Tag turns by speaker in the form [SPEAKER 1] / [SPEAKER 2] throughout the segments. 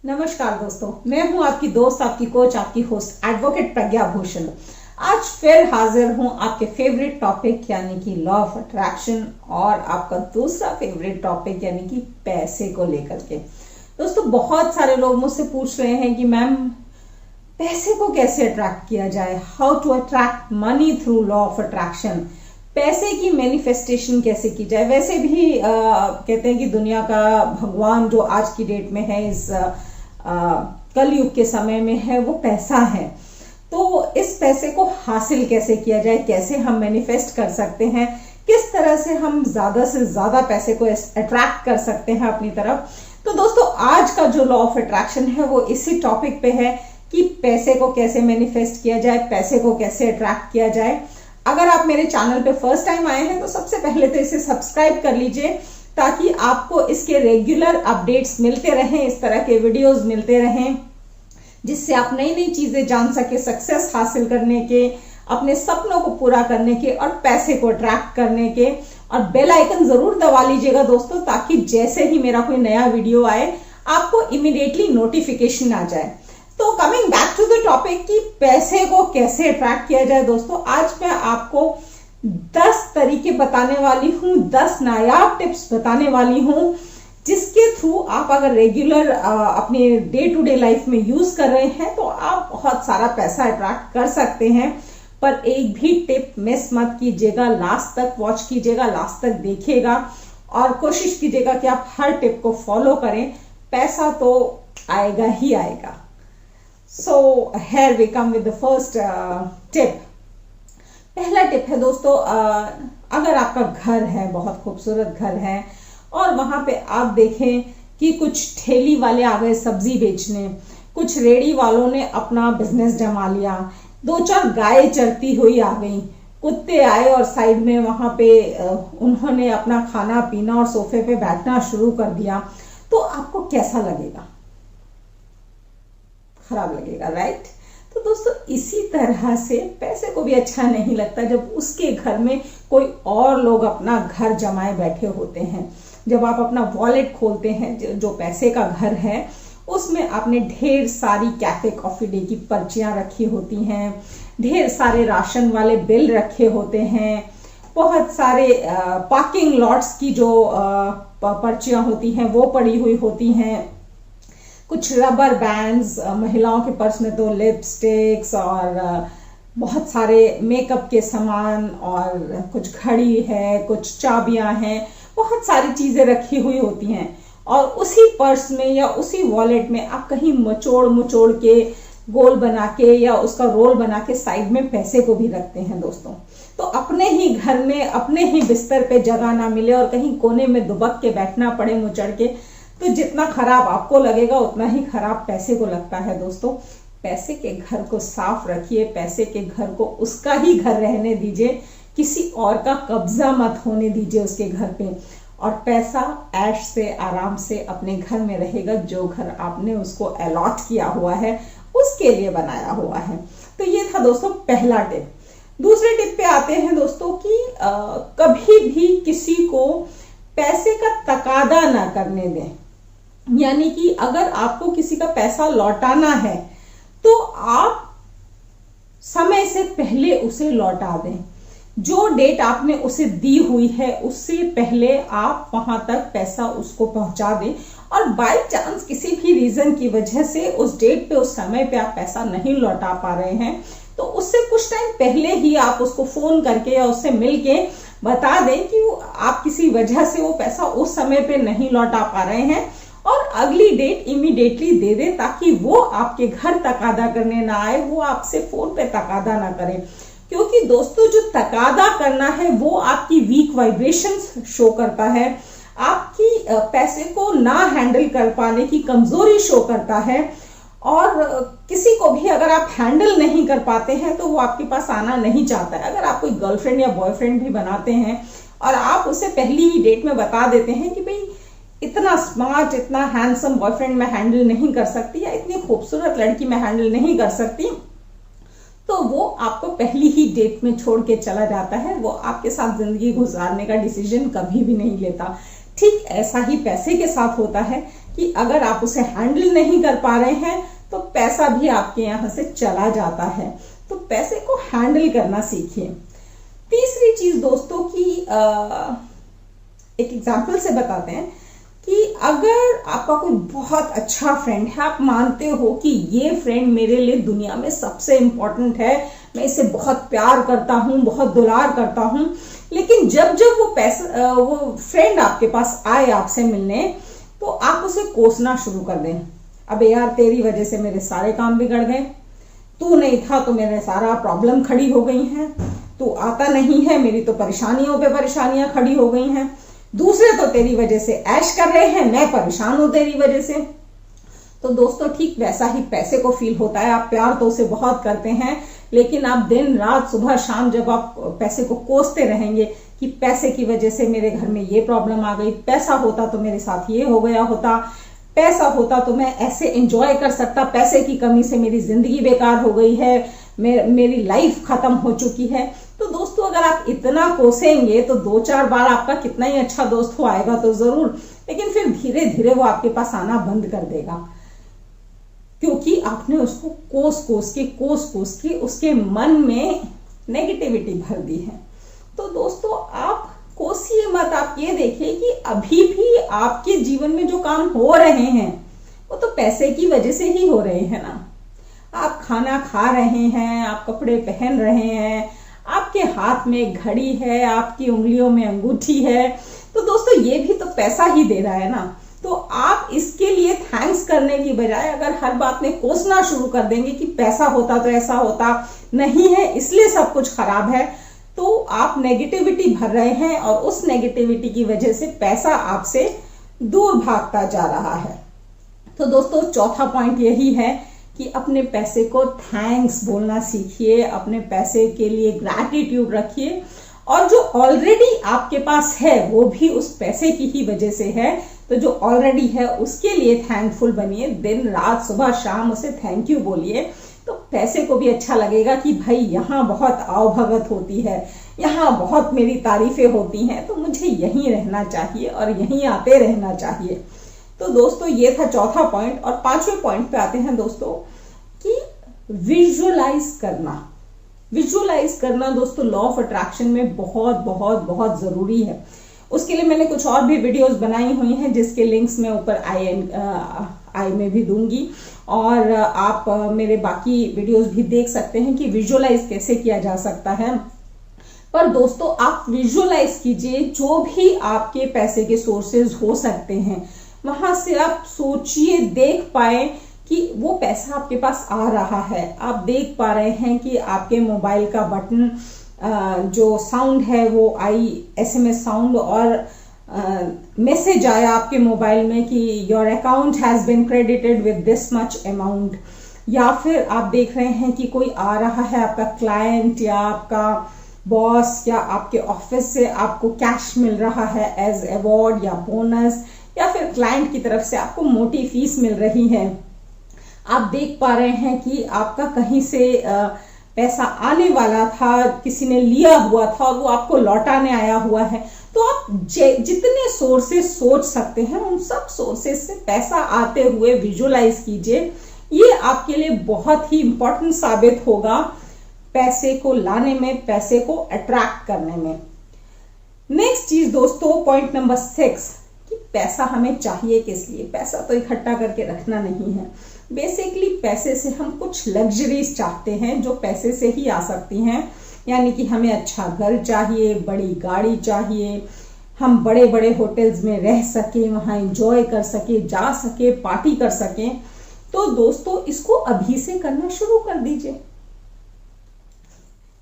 [SPEAKER 1] नमस्कार दोस्तों, मैं हूं आपकी दोस्त, आपकी कोच, आपकी होस्ट एडवोकेट प्रज्ञा भूषण। आज फिर हाजिर हूं आपके फेवरेट टॉपिक यानी कि लॉ ऑफ अट्रैक्शन और आपका दूसरा फेवरेट टॉपिक यानी कि पैसे को लेकर के। दोस्तों, बहुत सारे लोग मुझसे पूछ रहे हैं कि मैम पैसे को कैसे अट्रैक्ट किया जाए, how to attract money through law of attraction, पैसे की मैनिफेस्टेशन कैसे की जाए। वैसे भी कहते हैं कि दुनिया का भगवान जो आज की डेट में है, इस कलयुग के समय में है, वो पैसा है। तो इस पैसे को हासिल कैसे किया जाए, कैसे हम मैनिफेस्ट कर सकते हैं, किस तरह से हम ज्यादा से ज्यादा पैसे को अट्रैक्ट कर सकते हैं अपनी तरफ। तो दोस्तों, आज का जो लॉ ऑफ अट्रैक्शन है वो इसी टॉपिक पे है कि पैसे को कैसे मैनिफेस्ट किया जाए, पैसे को कैसे अट्रैक्ट किया जाए। अगर आप मेरे चैनल पे फर्स्ट टाइम आए हैं तो सबसे पहले तो इसे सब्सक्राइब कर लीजिए ताकि आपको इसके रेगुलर अपडेट्स मिलते रहें, इस तरह के वीडियोस मिलते रहें जिससे आप नई नई चीजें जान सके, सक्सेस हासिल करने के, अपने सपनों को पूरा करने के और पैसे को अट्रैक्ट करने के। और बेल आइकन जरूर दबा लीजिएगा दोस्तों, ताकि जैसे ही मेरा कोई नया वीडियो आए आपको इमीडिएटली नोटिफिकेशन आ जाए। तो coming back to the topic कि पैसे को कैसे अट्रैक्ट किया जाए। दोस्तों, आज मैं आपको 10 तरीके बताने वाली हूं, 10 नायाब टिप्स बताने वाली हूं जिसके थ्रू आप अगर रेगुलर अपने डे टू डे लाइफ में यूज कर रहे हैं तो आप बहुत सारा पैसा अट्रैक्ट कर सकते हैं। पर एक भी टिप मिस मत कीजिएगा, लास्ट तक वॉच कीजिएगा, लास्ट तक देखिएगा और कोशिश कीजिएगा कि आप हर टिप को फॉलो करें। पैसा तो आएगा ही आएगा। So here we come with the first tip. पहला टिप है दोस्तों, अगर आपका घर है, बहुत खूबसूरत घर है और वहां पे आप देखें कि कुछ ठेली वाले आ गए सब्जी बेचने, कुछ रेड़ी वालों ने अपना बिजनेस जमा लिया, 2-4 गाय चरती हुई आ गई, कुत्ते आए और साइड में वहां पे उन्होंने अपना खाना पीना और सोफे पे बैठना शुरू कर दिया, तो आपको कैसा लगेगा? खराब लगेगा, राइट? तो दोस्तों, इसी तरह से पैसे को भी अच्छा नहीं लगता जब उसके घर में कोई और लोग अपना घर जमाए बैठे होते हैं। जब आप अपना वॉलेट खोलते हैं, जो पैसे का घर है, उसमें आपने ढेर सारी कैफे कॉफी डे की पर्चियां रखी होती हैं, ढेर सारे राशन वाले बिल रखे होते हैं, बहुत सारे पार्किंग लॉट्स की जो पर्चियां होती हैं वो पड़ी हुई होती हैं, कुछ रबर बैंड्स, महिलाओं के पर्स में तो लिपस्टिक्स और बहुत सारे मेकअप के सामान और कुछ घड़ी है, कुछ चाबियां हैं, बहुत सारी चीजें रखी हुई होती हैं। और उसी पर्स में या उसी वॉलेट में आप कहीं मचोड़ के गोल बना के या उसका रोल बना के साइड में पैसे को भी रखते हैं दोस्तों। तो अपने ही घर में, अपने ही बिस्तर पे जगह ना मिले और कहीं कोने में दुबक के बैठना पड़े मुचड़ के, तो जितना खराब आपको लगेगा उतना ही खराब पैसे को लगता है दोस्तों। पैसे के घर को साफ रखिए, पैसे के घर को उसका ही घर रहने दीजिए, किसी और का कब्जा मत होने दीजिए उसके घर पे। और पैसा ऐश से, आराम से अपने घर में रहेगा, जो घर आपने उसको अलॉट किया हुआ है, उसके लिए बनाया हुआ है। तो ये था दोस्तों पहला टिप। दूसरे टिप पे आते हैं दोस्तों कि कभी भी किसी को पैसे का तकादा ना करने दें। यानी कि अगर आपको किसी का पैसा लौटाना है तो आप समय से पहले उसे लौटा दें। जो डेट आपने उसे दी हुई है उससे पहले आप वहां तक पैसा उसको पहुंचा दें। और बाय चांस किसी भी रीजन की वजह से उस डेट पे, उस समय पे आप पैसा नहीं लौटा पा रहे हैं तो उससे कुछ टाइम पहले ही आप उसको फोन करके या उससे मिलके बता दें कि आप किसी वजह से वो पैसा उस समय पे नहीं लौटा पा रहे हैं और अगली डेट इमीडिएटली दे दे, ताकि वो आपके घर तकादा करने ना आए, वो आपसे फोन पे तकादा ना करे। क्योंकि दोस्तों, जो तकादा करना है वो आपकी वीक वाइब्रेशंस शो करता है, आपकी पैसे को ना हैंडल कर पाने की कमजोरी शो करता है। और किसी को भी अगर आप हैंडल नहीं कर पाते हैं तो वो आपके पास आना नहीं चाहता है। अगर आप कोई गर्लफ्रेंड या बॉयफ्रेंड भी बनाते हैं और आप उसे पहली ही डेट में बता देते हैं कि भाई इतना स्मार्ट, इतना हैंडसम बॉयफ्रेंड मैं हैंडल नहीं कर सकती या इतनी खूबसूरत लड़की मैं हैंडल नहीं कर सकती, तो वो आपको पहली ही डेट में छोड़ के चला जाता है। वो आपके साथ जिंदगी गुजारने का डिसीजन कभी भी नहीं लेता। ठीक ऐसा ही पैसे के साथ होता है कि अगर आप उसे हैंडल नहीं कर पा रहे हैं तो पैसा भी आपके यहां से चला जाता है। तो पैसे को हैंडल करना सीखिए। तीसरी चीज दोस्तों की एक एग्जाम्पल से बताते हैं कि अगर आपका कोई बहुत अच्छा फ्रेंड है, आप मानते हो कि ये फ्रेंड मेरे लिए दुनिया में सबसे इंपॉर्टेंट है, मैं इसे बहुत प्यार करता हूं, बहुत दुलार करता हूं, लेकिन जब जब वो फ्रेंड आपके पास आए आपसे मिलने, तो आप उसे कोसना शुरू कर दें। अबे यार, तेरी वजह से मेरे सारे काम बिगड़ गए, तू नहीं था तो मेरे सारा प्रॉब्लम खड़ी हो गई हैं, तू आता नहीं है, मेरी तो परेशानियों पे परेशानियां खड़ी हो गई हैं, दूसरे तो तेरी वजह से ऐश कर रहे हैं, मैं परेशान हूं तेरी वजह से। तो दोस्तों ठीक वैसा ही पैसे को फील होता है। आप प्यार तो उसे बहुत करते हैं, लेकिन आप दिन रात सुबह शाम जब आप पैसे को कोसते रहेंगे कि पैसे की वजह से मेरे घर में ये प्रॉब्लम आ गई, पैसा होता तो मेरे साथ ये हो गया होता, पैसा होता तो मैं ऐसे एंजॉय कर सकता, पैसे की कमी से मेरी जिंदगी बेकार हो गई है, मेरी लाइफ खत्म हो चुकी है। तो दोस्तों अगर आप इतना कोसेंगे तो 2-4 बार आपका कितना ही अच्छा दोस्त हो आएगा तो जरूर, लेकिन फिर धीरे धीरे वो आपके पास आना बंद कर देगा, क्योंकि आपने उसको कोस कोस के उसके मन में नेगेटिविटी भर दी है। तो दोस्तों आप कोसिए मत, आप ये देखिए कि अभी भी आपके जीवन में जो काम हो रहे हैं वो तो पैसे की वजह से ही हो रहे हैं ना। आप खाना खा रहे हैं, आप कपड़े पहन रहे हैं, आपके हाथ में घड़ी है, आपकी उंगलियों में अंगूठी है, तो दोस्तों ये भी तो पैसा ही दे रहा है ना। तो आप इसके लिए थैंक्स करने की बजाय अगर हर बात में कोसना शुरू कर देंगे कि पैसा होता तो ऐसा होता, नहीं है इसलिए सब कुछ खराब है, तो आप नेगेटिविटी भर रहे हैं और उस नेगेटिविटी की वजह से पैसा आपसे दूर भागता जा रहा है। तो दोस्तों चौथा पॉइंट यही है कि अपने पैसे को थैंक्स बोलना सीखिए, अपने पैसे के लिए ग्रैटिट्यूड रखिए, और जो ऑलरेडी आपके पास है वो भी उस पैसे की ही वजह से है, तो जो ऑलरेडी है उसके लिए थैंकफुल बनिए, दिन रात सुबह शाम उसे थैंक यू बोलिए। तो पैसे को भी अच्छा लगेगा कि भाई यहाँ बहुत आवभगत होती है, यहाँ बहुत मेरी तारीफें होती हैं, तो मुझे यहीं रहना चाहिए और यहीं आते रहना चाहिए। तो दोस्तों ये था चौथा पॉइंट। और पांचवें पॉइंट पे आते हैं दोस्तों कि विजुअलाइज करना दोस्तों लॉ ऑफ अट्रैक्शन में बहुत बहुत बहुत जरूरी है। उसके लिए मैंने कुछ और भी वीडियोस बनाई हुई हैं जिसके लिंक्स मैं ऊपर आई में भी दूंगी, और आप मेरे बाकी वीडियोस भी देख सकते हैं कि विजुअलाइज कैसे किया जा सकता है। पर दोस्तों आप विजुअलाइज कीजिए जो भी आपके पैसे के सोर्सेज हो सकते हैं, वहां से आप सोचिए, देख पाए कि वो पैसा आपके पास आ रहा है। आप देख पा रहे हैं कि आपके मोबाइल का बटन जो साउंड है वो आई, SMS साउंड, और मैसेज आया आपके मोबाइल में कि your account has been credited with this much amount, या फिर आप देख रहे हैं कि कोई आ रहा है, आपका क्लाइंट या आपका बॉस या आपके ऑफिस से आपको कैश मिल रहा है एज अवार्ड या बोनस, या फिर क्लाइंट की तरफ से आपको मोटी फीस मिल रही है। आप देख पा रहे हैं कि आपका कहीं से पैसा आने वाला था, किसी ने लिया हुआ था और वो आपको लौटाने आया हुआ है। तो आप जितने सोर्सेस सोच सकते हैं उन सब सोर्सेस से पैसा आते हुए विजुअलाइज कीजिए। ये आपके लिए बहुत ही इंपॉर्टेंट साबित होगा पैसे को लाने में, पैसे को अट्रैक्ट करने में। नेक्स्ट चीज दोस्तों, पॉइंट नंबर 6 कि पैसा हमें चाहिए किस लिए। पैसा तो इकट्ठा करके रखना नहीं है। बेसिकली पैसे से हम कुछ लग्जरीज चाहते हैं जो पैसे से ही आ सकती हैं, यानी कि हमें अच्छा घर चाहिए, बड़ी गाड़ी चाहिए, हम बड़े बड़े होटल्स में रह सके, वहां एंजॉय कर सके, जा सके, पार्टी कर सके। तो दोस्तों इसको अभी से करना शुरू कर दीजिए।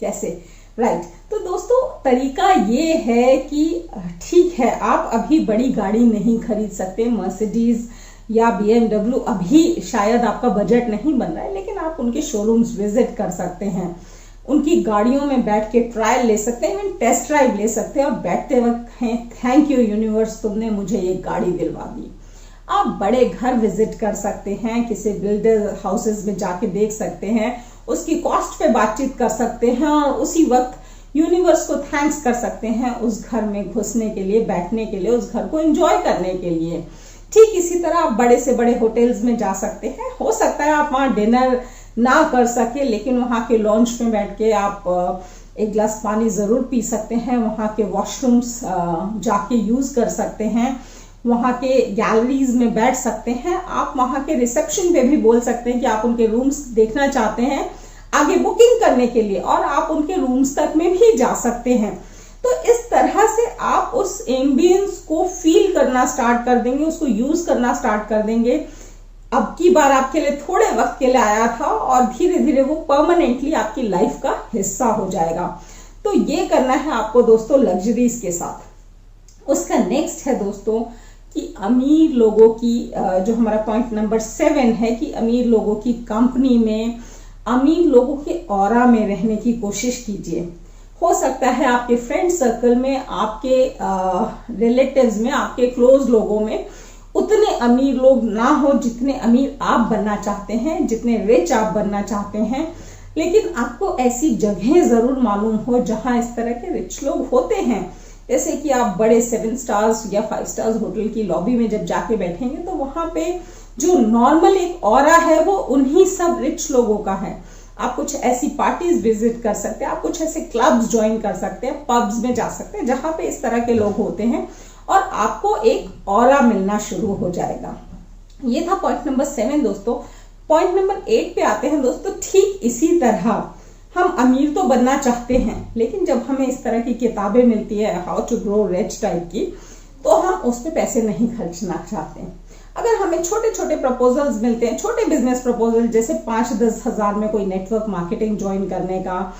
[SPEAKER 1] कैसे? राइट। तो दोस्तों तरीका ये है कि ठीक है आप अभी बड़ी गाड़ी नहीं खरीद सकते, मर्सिडीज या BMW अभी शायद आपका बजट नहीं बन रहा है, लेकिन आप उनके शोरूम्स विजिट कर सकते हैं, उनकी गाड़ियों में बैठ के ट्रायल ले सकते हैं, इवन टेस्ट ड्राइव ले सकते हैं और बैठते वक्त हैं थैंक यू यूनिवर्स, तुमने मुझे ये गाड़ी दिलवा दी। आप बड़े घर विजिट कर सकते हैं, किसी बिल्डर हाउसेस में जाके देख सकते हैं, उसकी कॉस्ट पे बातचीत कर सकते हैं और उसी वक्त यूनिवर्स को थैंक्स कर सकते हैं उस घर में घुसने के लिए, बैठने के लिए, उस घर को एंजॉय करने के लिए। ठीक इसी तरह आप बड़े से बड़े होटल्स में जा सकते हैं। हो सकता है आप वहाँ डिनर ना कर सके, लेकिन वहाँ के लॉन्च में बैठ के आप एक गिलास पानी जरूर पी सकते हैं, वहाँ के वॉशरूम्स जाके यूज कर सकते हैं, वहाँ के गैलरीज में बैठ सकते हैं, आप वहाँ के रिसेप्शन पे भी बोल सकते हैं कि आप उनके रूम्स देखना चाहते हैं आगे बुकिंग करने के लिए, और आप उनके रूम्स तक में भी जा सकते हैं। तो इस तरह से आप उस एम्बियंस को फील करना स्टार्ट कर देंगे, उसको यूज करना स्टार्ट कर देंगे। अब की बार आपके लिए थोड़े वक्त के लिए आया था और धीरे धीरे वो परमानेंटली आपकी लाइफ का हिस्सा हो जाएगा। तो ये करना है आपको दोस्तों लग्जरीज के साथ। उसका नेक्स्ट है दोस्तों कि अमीर लोगों की जो हमारा पॉइंट नंबर 7 है कि अमीर लोगों की कंपनी में, अमीर लोगों के ऑरा में रहने की कोशिश कीजिए। हो सकता है आपके फ्रेंड सर्कल में, आपके रिलेटिव्स में, आपके क्लोज लोगों में उतने अमीर लोग ना हो जितने अमीर आप बनना चाहते हैं, जितने रिच आप बनना चाहते हैं, लेकिन आपको ऐसी जगहें जरूर मालूम हो जहां इस तरह के रिच लोग होते हैं। जैसे कि आप बड़े 7 स्टार्स या 5 स्टार्स होटल की लॉबी में जब जाके बैठेंगे तो वहां पे जो नॉर्मल एक ऑरा है वो उन्हीं सब रिच लोगों का है। आप कुछ ऐसी पार्टीज विजिट कर सकते हैं, आप कुछ ऐसे क्लब्स ज्वाइन कर सकते हैं, पब्स में जा सकते हैं जहां पे इस तरह के लोग होते हैं और आपको एक ऑरा मिलना शुरू हो जाएगा। ये था पॉइंट नंबर 7 दोस्तों। पॉइंट नंबर 8 पे आते हैं दोस्तों। ठीक इसी तरह हम अमीर तो बनना चाहते हैं, लेकिन जब हमें इस तरह की किताबें मिलती है how to grow rich type की, तो हम उस पर पैसे नहीं खर्चना चाहते। अगर हमें छोटे छोटे प्रपोजल्स मिलते हैं, छोटे बिजनेस प्रपोजल, जैसे 5-10 हजार में कोई नेटवर्क मार्केटिंग ज्वाइन करने का,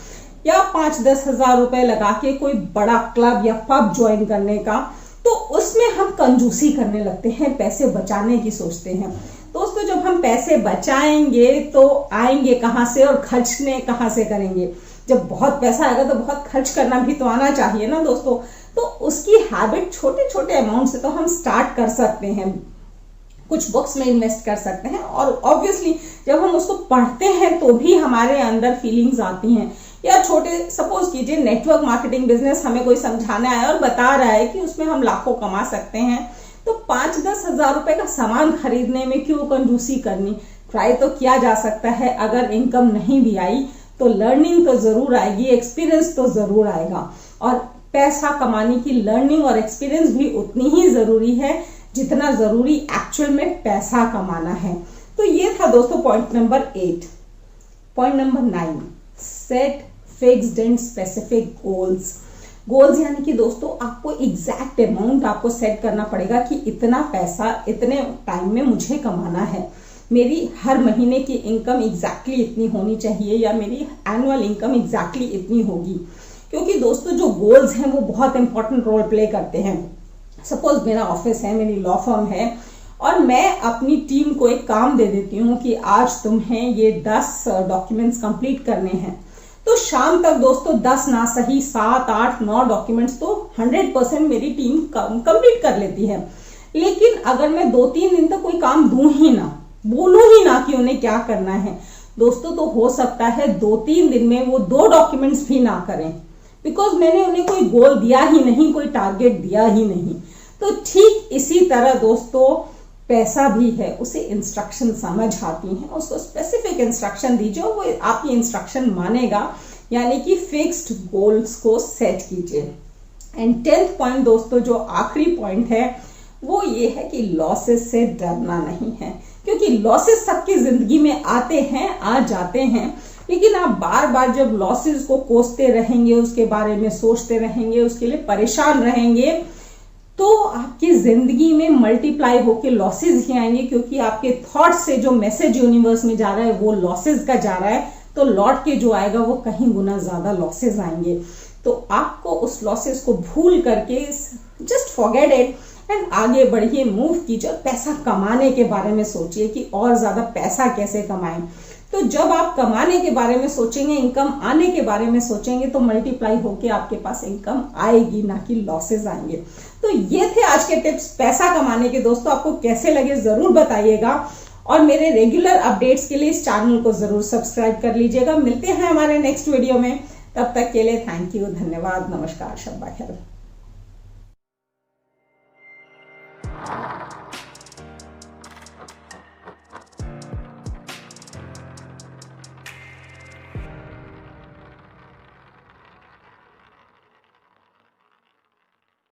[SPEAKER 1] या 5-10 हजार रुपए लगा के कोई बड़ा क्लब या पब ज्वाइन करने का, तो उसमें हम कंजूसी करने लगते हैं, पैसे बचाने की सोचते हैं। दोस्तों जब हम पैसे बचाएंगे तो आएंगे कहां से और खर्चने कहां से करेंगे? जब बहुत पैसा आएगा तो बहुत खर्च करना भी तो आना चाहिए ना दोस्तों। तो उसकी हैबिट छोटे छोटे अमाउंट से तो हम स्टार्ट कर सकते हैं। कुछ बुक्स में इन्वेस्ट कर सकते हैं, और ऑब्वियसली जब हम उसको पढ़ते हैं तो भी हमारे अंदर फीलिंग्स आती हैं। या छोटे, सपोज कीजिए नेटवर्क मार्केटिंग बिजनेस हमें कोई समझाने आया और बता रहा है कि उसमें हम लाखों कमा सकते हैं, तो 5-10 हजार रुपए का सामान खरीदने में क्यों कंजूसी करनी? ट्राई तो किया जा सकता है। अगर इनकम नहीं भी आई तो लर्निंग तो जरूर आएगी, एक्सपीरियंस तो जरूर आएगा, और पैसा कमाने की लर्निंग और एक्सपीरियंस भी उतनी ही जरूरी है जितना जरूरी एक्चुअल में पैसा कमाना है। तो ये था दोस्तों point number 8। Point number 9, set fixed and specific goals. Goals यानी कि दोस्तों आपको एग्जैक्ट अमाउंट आपको सेट करना पड़ेगा कि इतना पैसा इतने टाइम में मुझे कमाना है, मेरी हर महीने की इनकम एग्जैक्टली इतनी होनी चाहिए, या मेरी एनुअल इनकम एग्जैक्टली इतनी होगी। क्योंकि दोस्तों जो गोल्स हैं वो बहुत इंपॉर्टेंट रोल प्ले करते हैं। सपोज मेरा ऑफिस है, मेरी लॉ फर्म है, और मैं अपनी टीम को एक काम दे देती हूँ कि आज तुम्हें ये 10 डॉक्यूमेंट्स कंप्लीट करने हैं, तो शाम तक दोस्तों 10 ना सही 7, 8, 9 डॉक्यूमेंट्स तो 100% मेरी टीम कंप्लीट कर लेती है। लेकिन अगर मैं 2-3 दिन तक कोई काम दूं ही ना, बोलूं ही ना कि उन्हें क्या करना है दोस्तों, तो हो सकता है 2-3 दिन में वो 2 डॉक्यूमेंट्स भी ना करें, बिकॉज मैंने उन्हें कोई गोल दिया ही नहीं, कोई टारगेट दिया ही नहीं। तो ठीक इसी तरह दोस्तों पैसा भी है, उसे इंस्ट्रक्शन समझ आती है, उसको स्पेसिफिक इंस्ट्रक्शन दीजिए, वो आपकी इंस्ट्रक्शन मानेगा। यानी कि फिक्स्ड गोल्स को सेट कीजिए। एंड 10th पॉइंट दोस्तों, जो आखिरी पॉइंट है, वो ये है कि लॉसेस से डरना नहीं है। क्योंकि लॉसेस सबकी जिंदगी में आते हैं, आ जाते हैं, लेकिन आप बार बार जब लॉसेस को कोसते रहेंगे, उसके बारे में सोचते रहेंगे, उसके लिए परेशान रहेंगे, तो आपकी जिंदगी में मल्टीप्लाई होके लॉसेस ही आएंगे। क्योंकि आपके थॉट से जो मैसेज यूनिवर्स में जा रहा है वो लॉसेस का जा रहा है, तो लौट के जो आएगा वो कहीं गुना ज्यादा लॉसेस आएंगे। तो आपको उस लॉसेस को भूल करके जस्ट फॉरगेट इट एंड आगे बढ़िए, मूव कीजिए, पैसा कमाने के बारे में सोचिए कि और ज्यादा पैसा कैसे कमाएं। तो जब आप कमाने के बारे में सोचेंगे, इनकम आने के बारे में सोचेंगे, तो मल्टीप्लाई होके आपके पास इनकम आएगी, ना कि लॉसेस आएंगे। तो ये थे आज के टिप्स पैसा कमाने के। दोस्तों आपको कैसे लगे जरूर बताइएगा, और मेरे रेगुलर अपडेट्स के लिए इस चैनल को जरूर सब्सक्राइब कर लीजिएगा। मिलते हैं हमारे नेक्स्ट वीडियो में, तब तक के लिए थैंक यू, धन्यवाद, नमस्कार, शब्बा खैर।